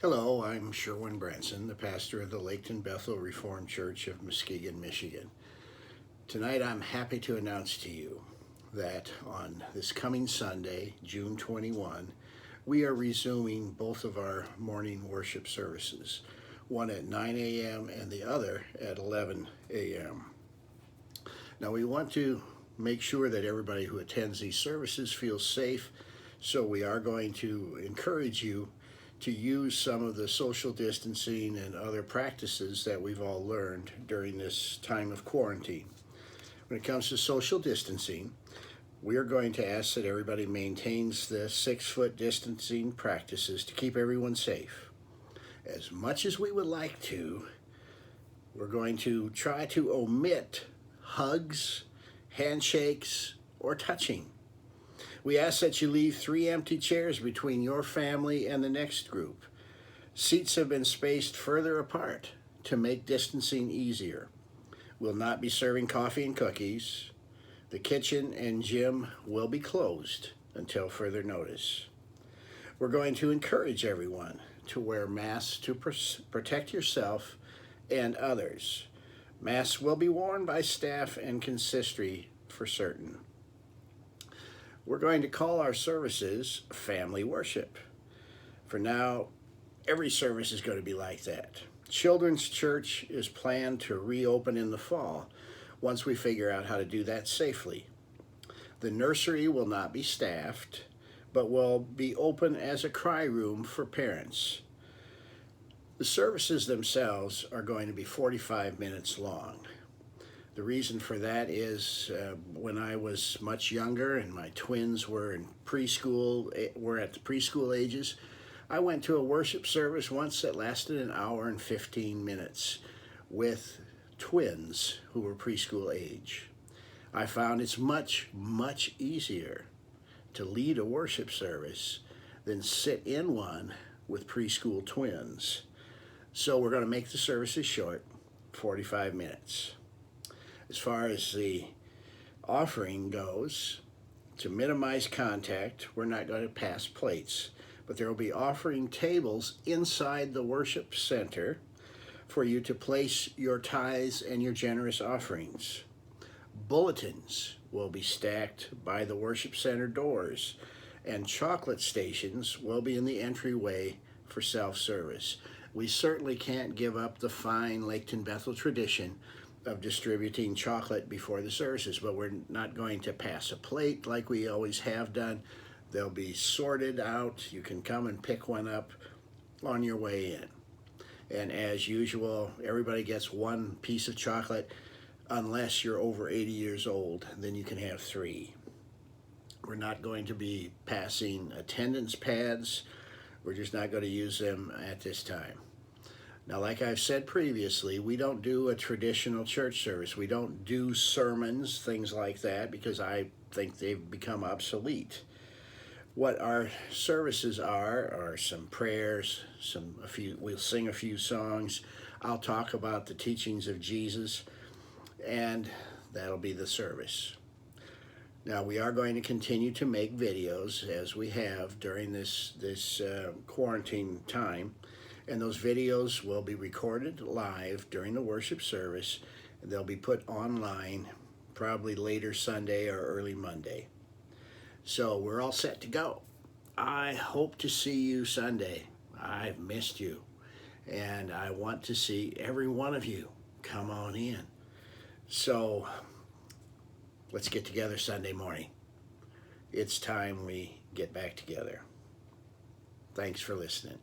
Hello, I'm Sherwin Branson, the pastor of the Laketon Bethel Reformed Church of Muskegon, Michigan. Tonight I'm happy to announce to you that on this coming Sunday, June 21, we are resuming both of our morning worship services, one at 9 a.m. and the other at 11 a.m. Now we want to make sure that everybody who attends these services feels safe, so we are going to encourage you to use some of the social distancing and other practices that we've all learned during this time of quarantine. When it comes to social distancing, we are going to ask that everybody maintains the 6-foot distancing practices to keep everyone safe. As much as we would like to, we're going to try to omit hugs, handshakes, or touching. We ask that you leave 3 empty chairs between your family and the next group. Seats have been spaced further apart to make distancing easier. We'll not be serving coffee and cookies. The kitchen and gym will be closed until further notice. We're going to encourage everyone to wear masks to protect yourself and others. Masks will be worn by staff and consistory for certain. We're going to call our services family worship. For now, every service is going to be like that. Children's church is planned to reopen in the fall once we figure out how to do that safely. The nursery will not be staffed, but will be open as a cry room for parents. The services themselves are going to be 45 minutes long. The reason for that is when I was much younger and my twins were in were at the preschool ages, I went to a worship service once that lasted an hour and 15 minutes with twins who were preschool age. I found it's much, much easier to lead a worship service than sit in one with preschool twins. So we're going to make the services short, 45 minutes. As far as the offering goes, to minimize contact, we're not going to pass plates, but there will be offering tables inside the worship center for you to place your tithes and your generous offerings. Bulletins will be stacked by the worship center doors, and chocolate stations will be in the entryway for self-service. We certainly can't give up the fine Laketon Bethel tradition of distributing chocolate before the services, but we're not going to pass a plate like we always have done. They'll be sorted out. You can come and pick one up on your way in. And as usual, everybody gets 1 piece of chocolate unless you're over 80 years old, then you can have 3. We're not going to be passing attendance pads. We're just not going to use them at this time. Now, like I've said previously, we don't do a traditional church service. We don't do sermons, things like that, because I think they've become obsolete. What our services are some prayers, we'll sing a few songs. I'll talk about the teachings of Jesus, and that'll be the service. Now, we are going to continue to make videos as we have during this quarantine time. And those videos will be recorded live during the worship service, and they'll be put online probably later Sunday or early Monday. So we're all set to go. I hope to see you Sunday. I've missed you, and I want to see every one of you come on in. So let's get together Sunday morning. It's time we get back together. Thanks for listening.